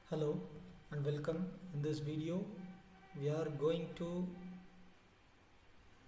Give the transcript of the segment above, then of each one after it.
Hello and welcome. In this video we are going to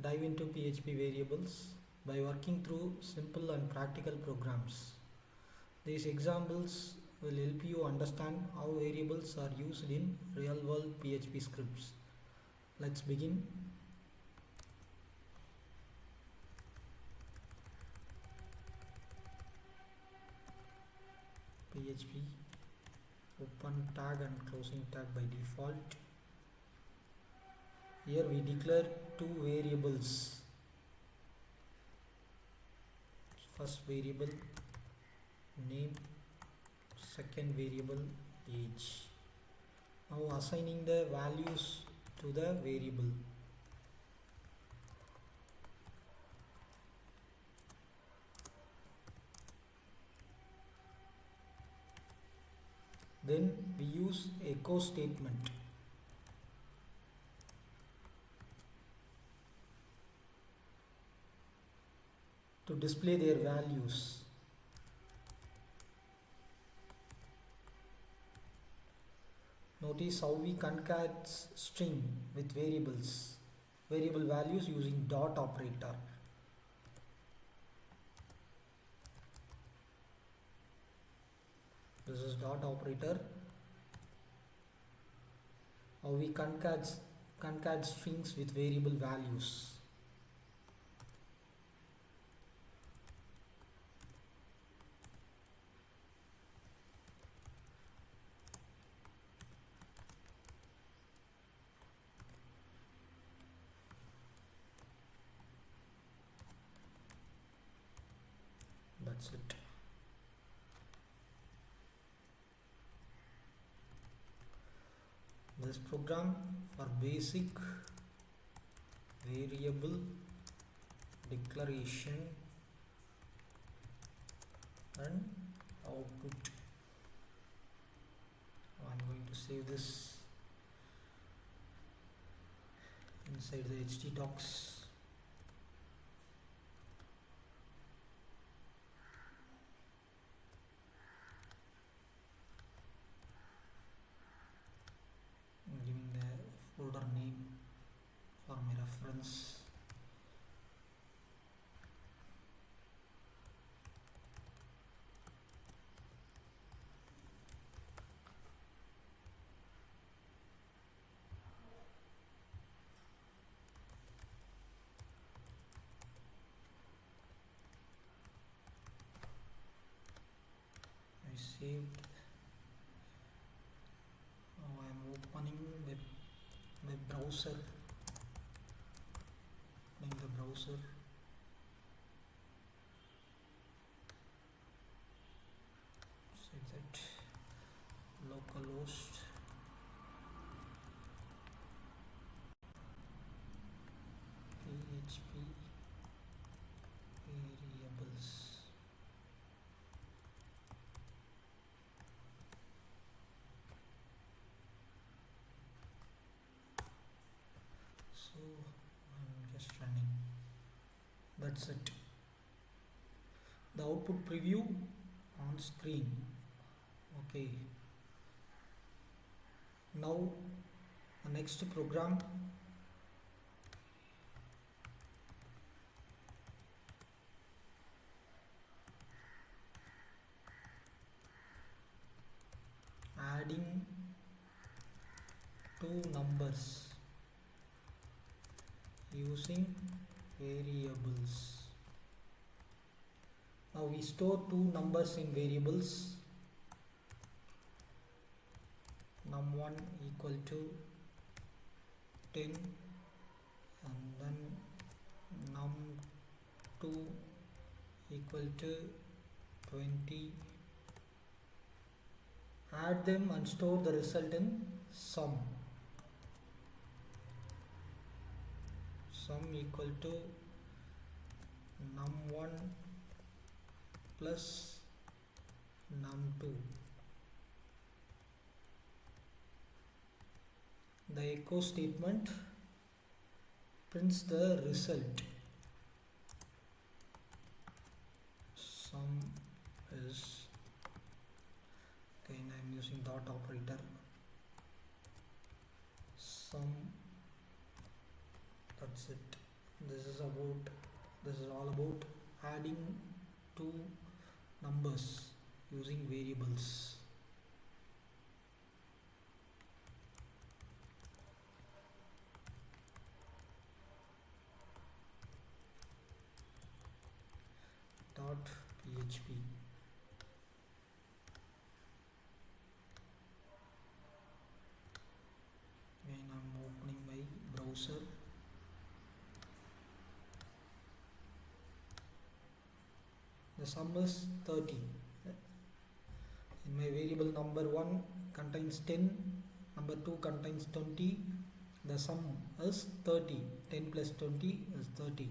dive into PHP variables by working through simple and practical programs. These examples will help you understand how variables are used in real world PHP scripts. Let's begin. PHP open tag and closing tag by default. Here we declare two variables. First variable name, second variable age. Now assigning the values to the variable. Then we use echo statement. To display their values. Notice how we concat string with variable values using dot operator. This is dot operator. How we concat strings with variable values. That's it. This program for basic variable declaration and output. I'm going to save this inside the htdocs. Giving the folder name for my reference. I saved. Now I am opening web browser. Opening the browser. Say that localhost PHP variables. So I'm just running. That's it. The output preview on screen. Okay. Now the next program. Adding two numbers using variables. Now we store two numbers in variables. num1 equal to 10 and then num2 equal to 20. Add them and store the result in sum. Sum equal to num1 plus num2. The echo statement prints the result. Sum is, again I am using dot operator, sum. That's it. This is all about adding two numbers using variables. Dot PHP. Again, I'm opening my browser. The sum is 30. In my variable, number 1 contains 10, number 2 contains 20. The sum is 30. 10 plus 20 is 30.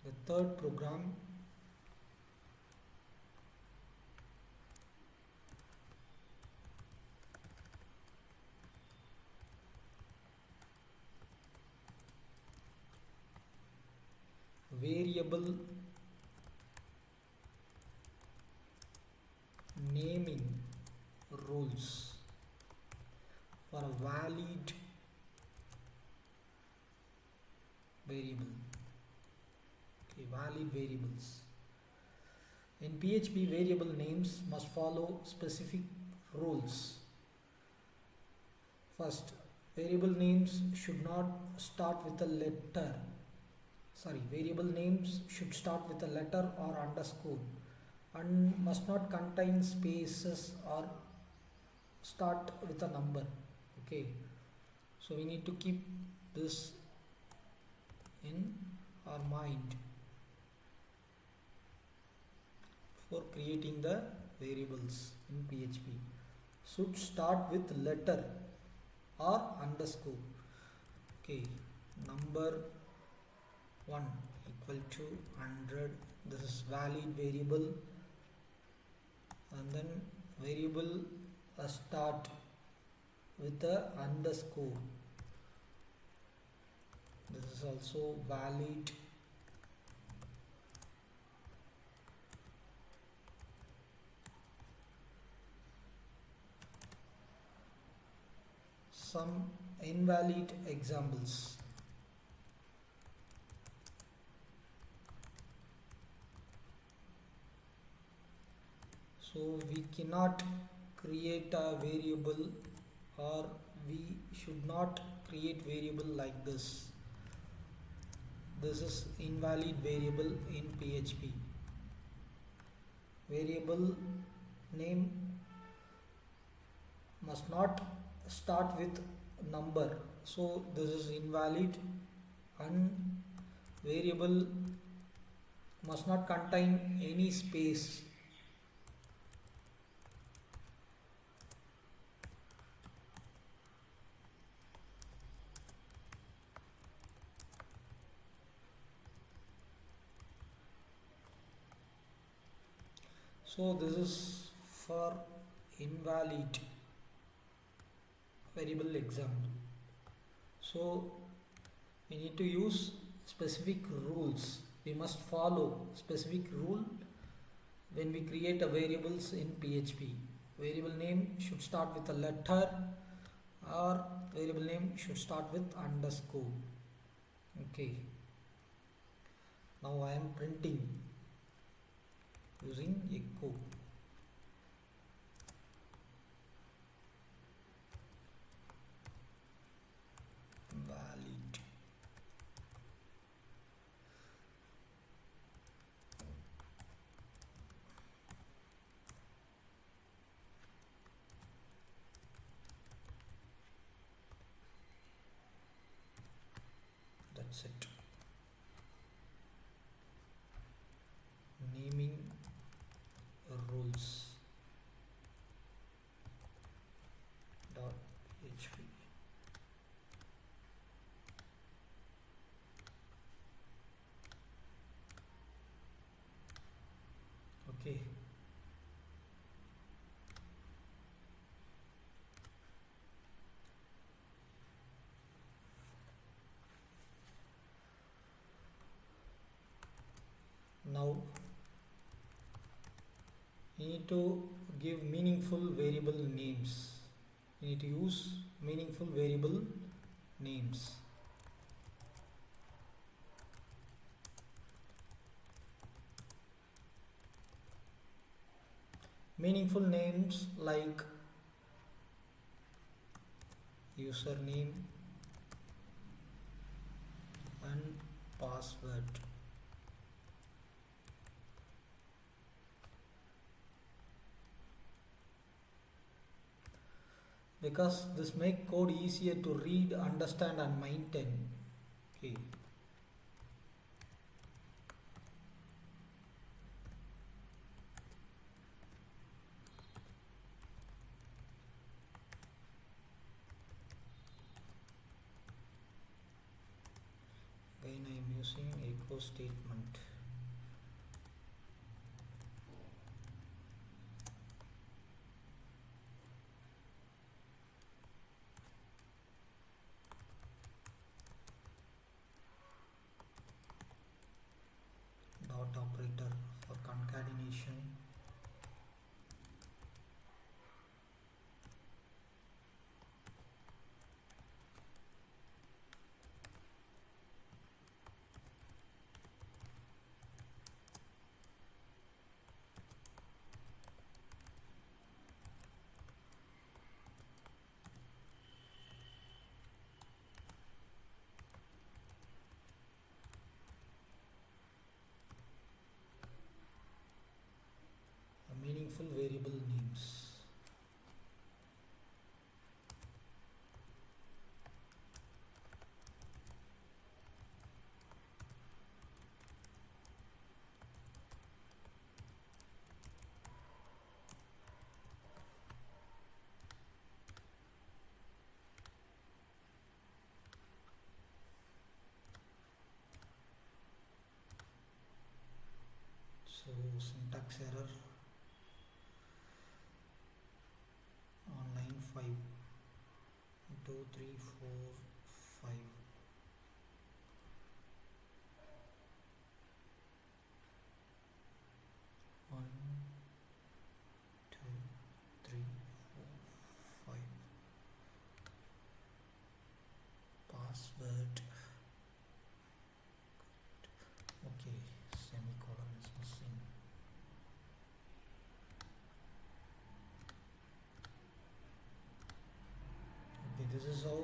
The third program, variable naming rules for a valid variable. Okay, valid variables. In PHP, variable names must follow specific rules. First, variable names should not start with a letter. Variable names should start with a letter or underscore and must not contain spaces or start with a number. Okay, so we need to keep this in our mind for creating the variables in PHP. Should start with letter or underscore. Okay, number 1 equal to 100. This is valid variable, and then variable start with a underscore. This is also valid. Some invalid examples. So we cannot create a variable, or we should not create variable like this. This is invalid variable in PHP. Variable name must not start with number, so this is invalid, and variable must not contain any space. So this is for invalid variable example. So we need to use specific rules. We must follow specific rule when we create a variables in PHP. Variable name should start with a letter, or variable name should start with underscore. Okay. Now I am printing using echo. Valid. That's it. Naming rules dot PHP. Okay. Now You need to give meaningful variable names. You need to use meaningful variable names. Meaningful names like username and password. Because this make code easier to read, understand and maintain. Okay. Again I am using echo statement. Dot operator for concatenation. Meaningful variable names. So syntax error on line 5. 2, 3, 4, 5. One, two, three, four, five. Password. Okay, semicolon is missing. Okay, this is how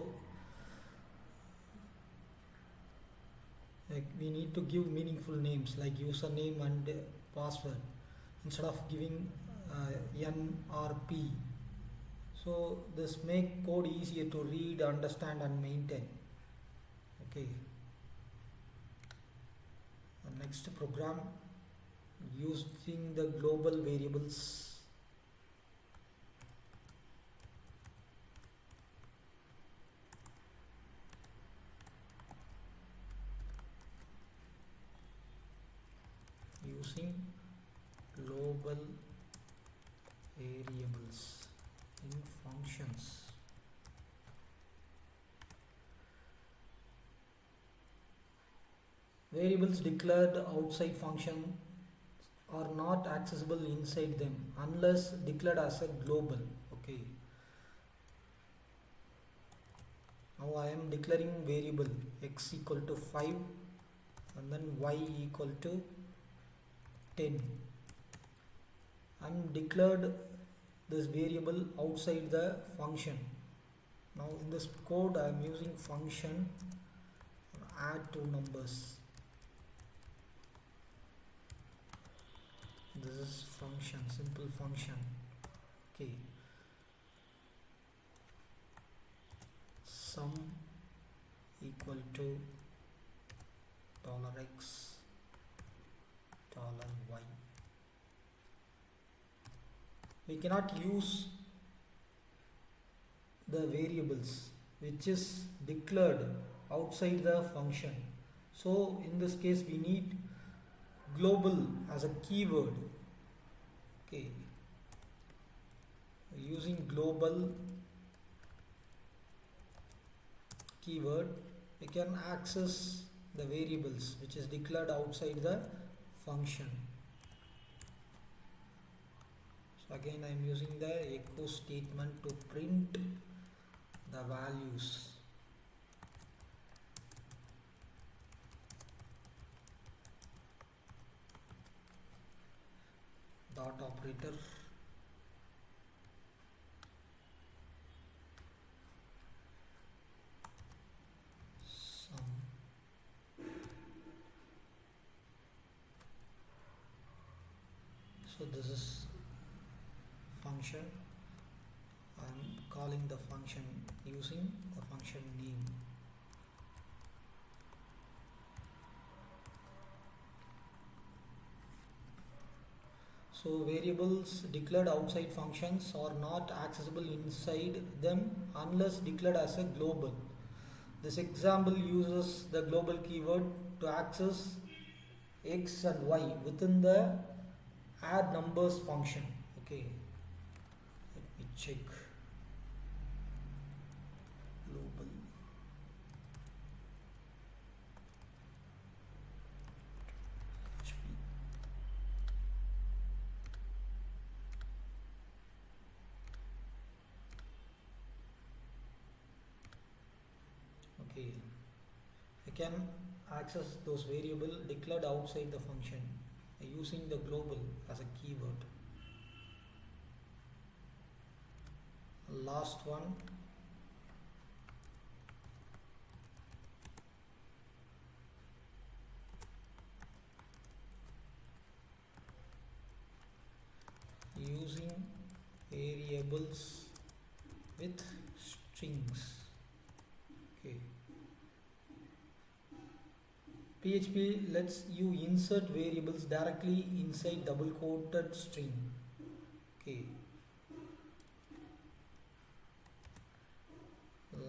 we need to give meaningful names like username and password instead of giving N or P. So this make code easier to read, understand and maintain. Okay. The next program using the global variables. Using global variables in functions. Variables declared outside function are not accessible inside them unless declared as a global. Okay. Now I am declaring variable x equal to 5 and then y equal to 10. I am declared this variable outside the function. Now in this code I am using function add two numbers. This is function, simple function. Okay. Sum equal to $x $y. We cannot use the variables which is declared outside the function. So in this case we need global as a keyword. Okay. Using global keyword we can access the variables which is declared outside the function. Again I am using the echo statement to print the values. Dot operator, sum. So this is function. I am calling the function using the function name. So variables declared outside functions are not accessible inside them unless declared as a global. This example uses the global keyword to access x and y within the add numbers function. Okay, let me check global. PHP. Okay, I can access those variable declared outside the function using the global as a keyword. Last one, using variables with strings. Okay, PHP lets you insert variables directly inside double quoted string. Okay,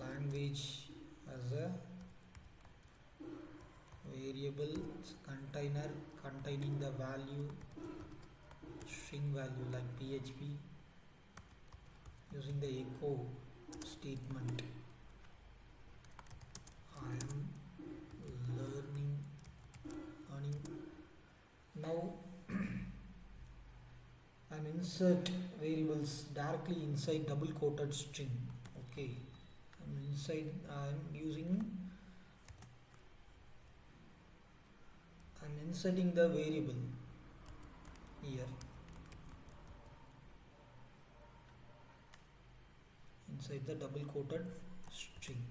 language as a variable container containing the value, string value like PHP, using the echo statement. I am learning now. I am insert variables directly inside double quoted string. Okay, I'm inserting the variable here inside the double quoted string.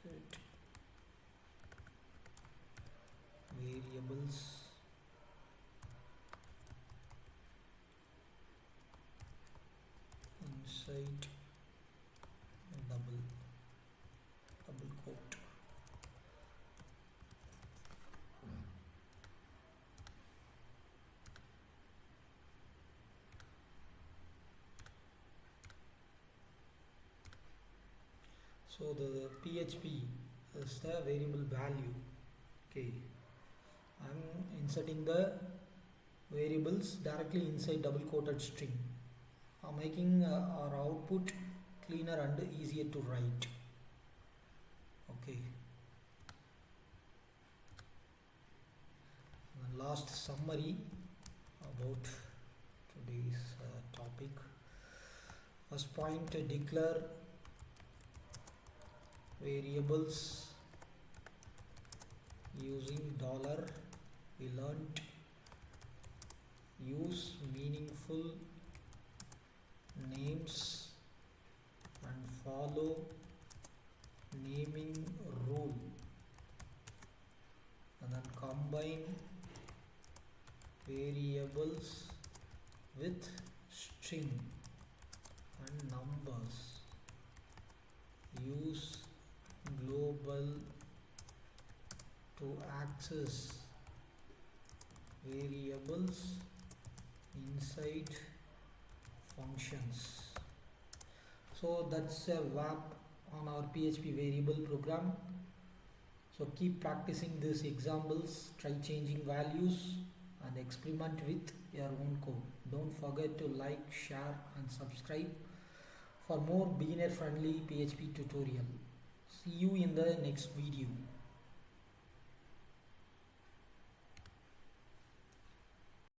Set variables inside double quote. So the PHP is the variable value. Okay, I'm inserting the variables directly inside double quoted string, making our output cleaner and easier to write. Okay, and last summary about today's topic. First point, declare variables using dollar. We learnt use meaningful names and follow naming rule, and then combine variables with string and numbers. Use global to access variables inside functions. So that's a wrap on our PHP variable program. So keep practicing these examples, try changing values and experiment with your own code. Don't forget to like, share and subscribe for more beginner friendly PHP tutorial. See you in the next video.